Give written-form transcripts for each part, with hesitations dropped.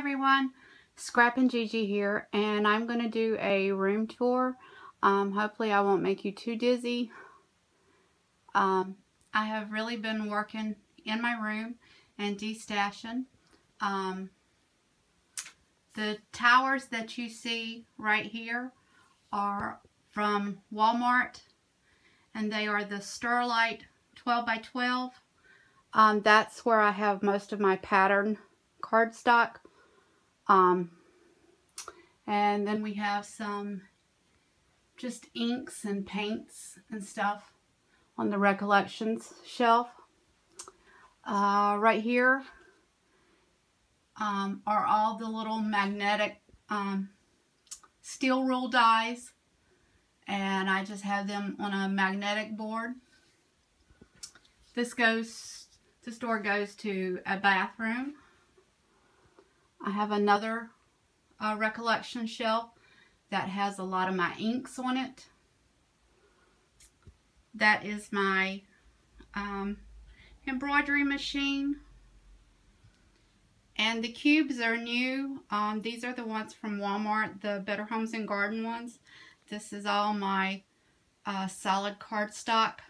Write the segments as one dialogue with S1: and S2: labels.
S1: everyone, Scrap and Gigi here, and I'm going to do a room tour. Hopefully I won't make you too dizzy. I have really been working in my room and destashing. The towers that you see right here are from Walmart, and they are the Sterlite 12 by 12. That's where I have most of my pattern cardstock. And then we have some just inks and paints and stuff on the Recollections shelf. Right here are all the little magnetic steel rule dies, and I just have them on a magnetic board. This door goes to a bathroom. I have another Recollection shelf that has a lot of my inks on it. That is my embroidery machine. And the cubes are new. These are the ones from Walmart, the Better Homes and Garden ones. This is all my solid cardstock.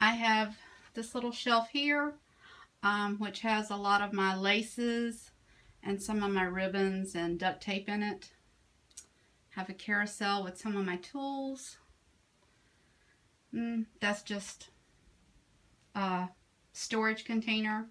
S1: I have this little shelf here, which has a lot of my laces and some of my ribbons and duct tape in it. Have a carousel with some of my tools. That's just a storage container.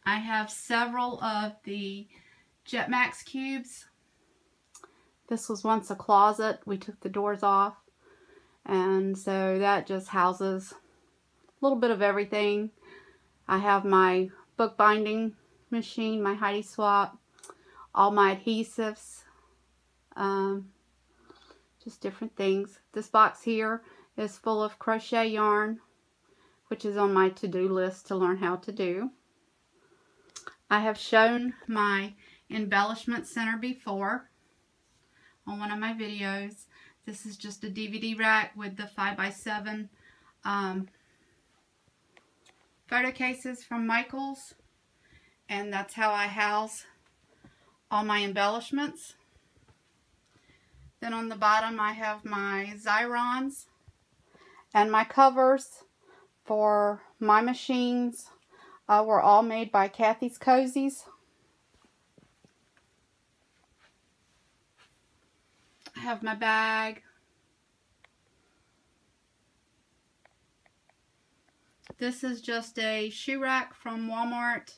S1: I have several of the Jetmax cubes. This was once a closet. We took the doors off, and so that just houses a little bit of everything. I have my bookbinding machine, my Heidi Swap, all my adhesives, just different things. This box here is full of crochet yarn, which is on my to-do list to learn how to do. I have shown my Embellishment Center before on one of my videos. This is just a DVD rack with the 5x7 photo cases from Michaels, and that's how I house all my embellishments. Then on the bottom I have my Xyrons, and my covers for my machines were all made by Kathy's Cozies. I have my bag. This is just a shoe rack from Walmart.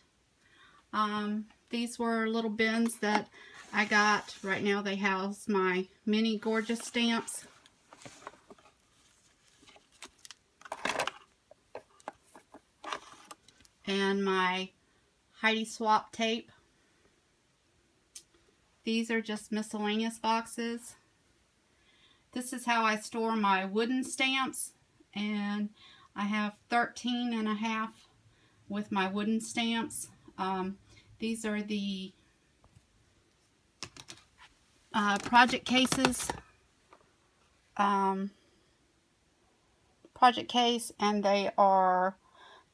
S1: These were little bins that I got. Right now they house my mini gorgeous stamps. And my Heidi Swap tape. These are just miscellaneous boxes. This is how I store my wooden stamps, and I have 13 and a half with my wooden stamps. These are the project cases. Project case, and they are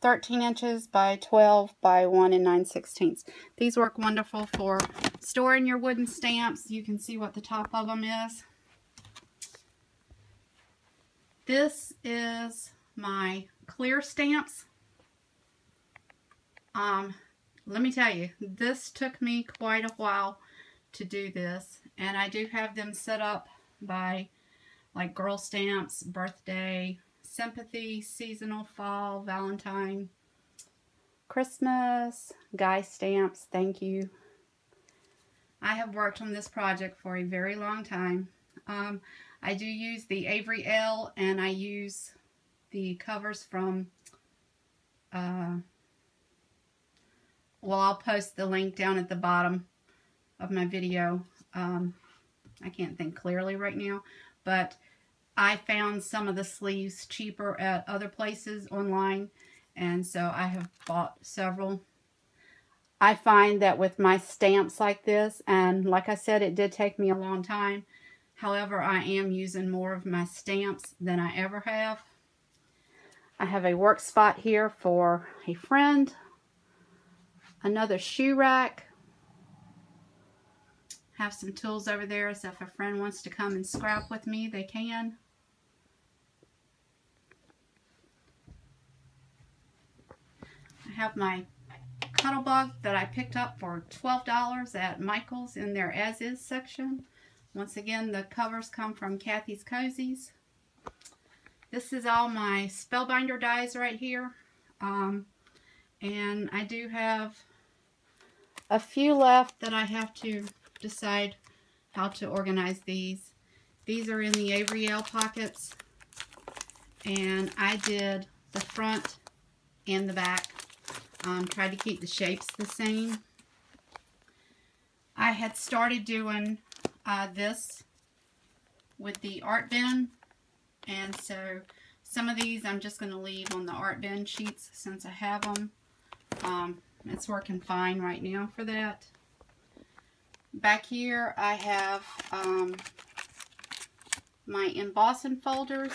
S1: 13 inches by 12 by 1 9/16. These work wonderful for storing your wooden stamps. You can see what the top of them is. This is my clear stamps. Let me tell you, this took me quite a while to do this, and I do have them set up by like girl stamps, birthday, sympathy, seasonal, fall, Valentine, Christmas, guy stamps, thank you. I have worked on this project for a very long time. I do use the Avery L, and I use the covers from, well, I'll post the link down at the bottom of my video. I can't think clearly right now, but I found some of the sleeves cheaper at other places online, and so I have bought several. I find that with my stamps like this, and like I said, it did take me a long time. However, I am using more of my stamps than I ever have. I have a work spot here for a friend. Another shoe rack. Have some tools over there, so if a friend wants to come and scrap with me, they can. I have my Cuttlebug that I picked up for $12 at Michael's in their As Is section. Once again, the covers come from Kathy's Cozies. This is all my Spellbinder dies right here. And I do have a few left that I have to decide how to organize these. These are in the Avery-Elle pockets, and I did the front and the back. Tried to keep the shapes the same. I had started doing this with the art bin, and so some of these I'm just going to leave on the art bin sheets since I have them. It's working fine right now for that. Back here I have my embossing folders.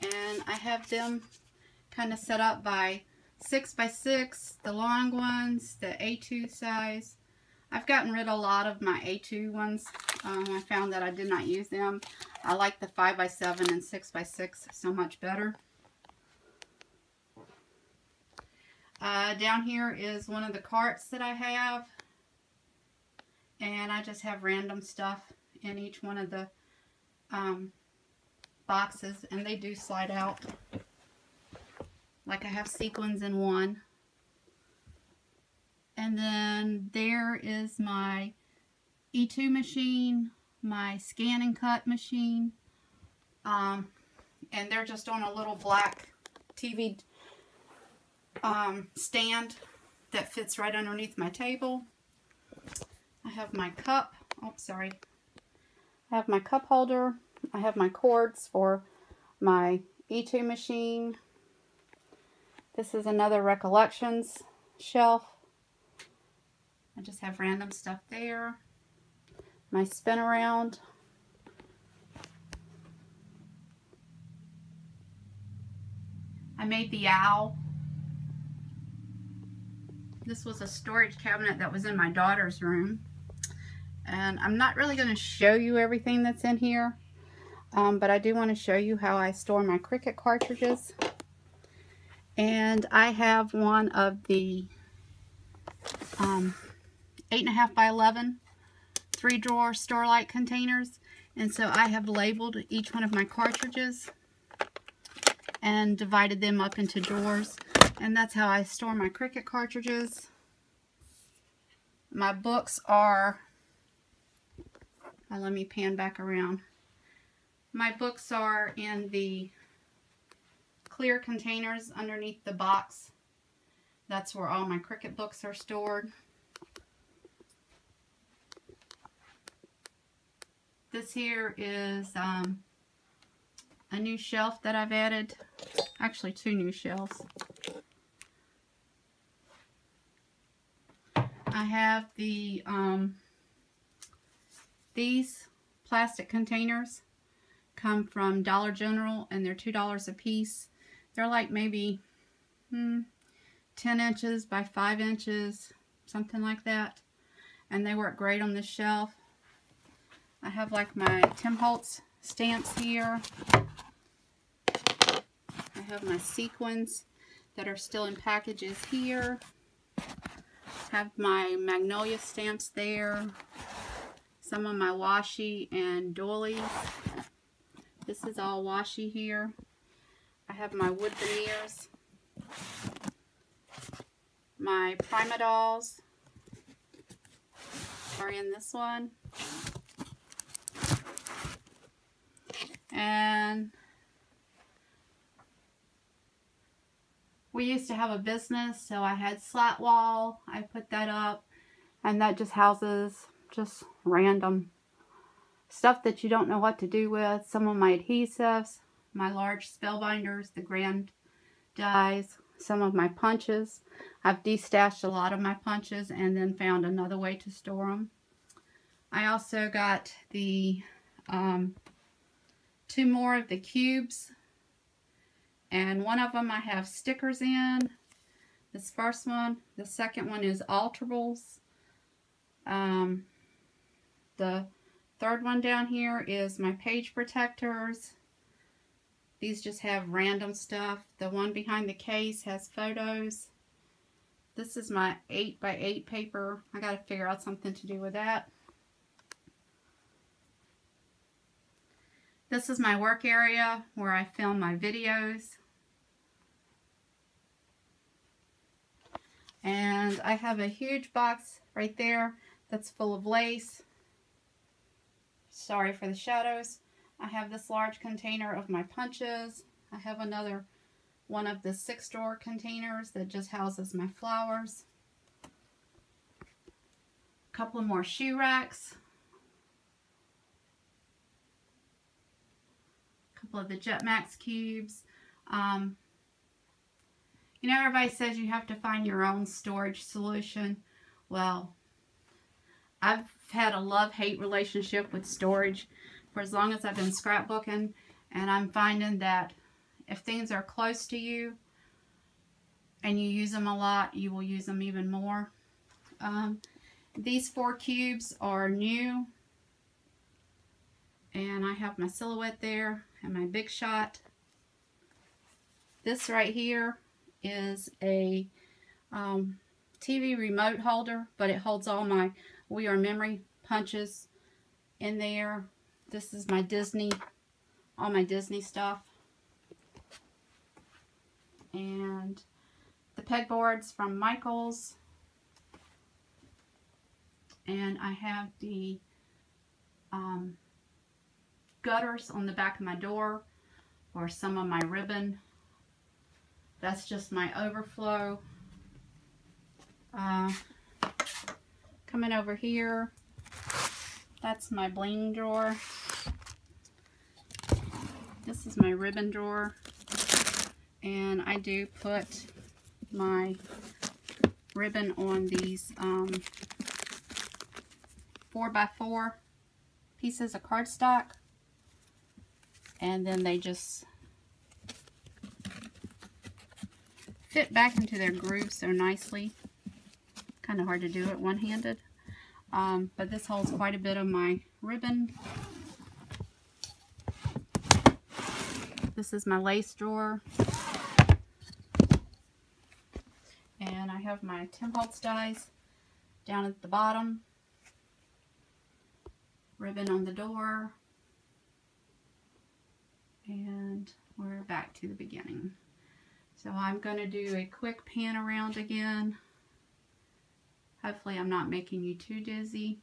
S1: And I have them kind of set up by 6 by 6, the long ones, the A2 size. I've gotten rid of a lot of my A2 ones. I found that I did not use them. I like the 5 by 7 and 6 by 6 so much better. Down here is one of the carts that I have, and I just have random stuff in each one of the boxes, and they do slide out. Like I have sequins in one. And then there is my E2 machine, my scan and cut machine, and they're just on a little black TV stand that fits right underneath my table. I have my cup. Oh, sorry. I have my cup holder. I have my cords for my E2 machine. This is another Recollections shelf. I just have random stuff there. My spin around. I made the owl. This was a storage cabinet that was in my daughter's room. And I'm not really going to show you everything that's in here. But I do want to show you how I store my Cricut cartridges. And I have one of the 8.5 by 11 3-drawer Starlight containers. And so I have labeled each one of my cartridges and divided them up into drawers. And that's how I store my Cricut cartridges. My books are, let me pan back around. My books are in the clear containers underneath the box. That's where all my Cricut books are stored. This here is a new shelf that I've added. Actually, 2 new shelves. I have the these plastic containers come from Dollar General, and they're $2 a piece. They're like maybe 10 inches by 5 inches, something like that. And they work great on this shelf. I have like my Tim Holtz stamps here. I have my sequins that are still in packages here. Have my Magnolia stamps there. Some of my washi and doilies. This is all washi here. I have my wood veneers. My Primadolls are in this one. And we used to have a business, so I had slat wall. I put that up, and that just houses just random stuff that you don't know what to do with. Some of my adhesives, my large spellbinders, the grand dies, some of my punches. I've destashed a lot of my punches and then found another way to store them. I also got the two more of the cubes, and one of them I have stickers in. This first one. The second one is alterables. The third one down here is my page protectors. These just have random stuff. The one behind the case has photos. This is my 8x8 paper. I got to figure out something to do with that. This is my work area where I film my videos. And I have a huge box right there that's full of lace. Sorry for the shadows. I have this large container of my punches. I have another one of the 6-drawer containers that just houses my flowers. A couple more shoe racks. A couple of the Jetmax cubes. You know, everybody says you have to find your own storage solution. Well, I've had a love-hate relationship with storage for as long as I've been scrapbooking, and I'm finding that if things are close to you and you use them a lot, you will use them even more. These 4 cubes are new, and I have my silhouette there and my Big Shot. This right here is a TV remote holder, but it holds all my We Are Memory punches in there. This is my Disney, all my Disney stuff. And the pegboards from Michaels. And I have the gutters on the back of my door for some of my ribbon. That's just my overflow. Coming over here, that's my bling drawer. This is my ribbon drawer. And I do put my ribbon on these 4x4 pieces of cardstock. And then they just fit back into their grooves so nicely. Kind of hard to do it one-handed. But this holds quite a bit of my ribbon. This is my lace drawer. And I have my 10-holtz dies down at the bottom. Ribbon on the door. And we're back to the beginning. So I'm going to do a quick pan around again. Hopefully I'm not making you too dizzy.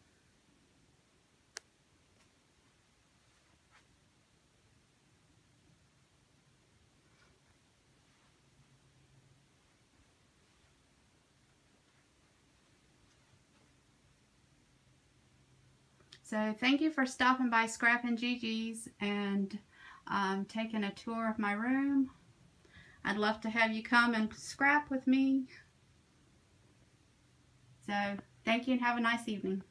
S1: So thank you for stopping by Scrap and Gigi's and taking a tour of my room. I'd love to have you come and scrap with me. So thank you and have a nice evening.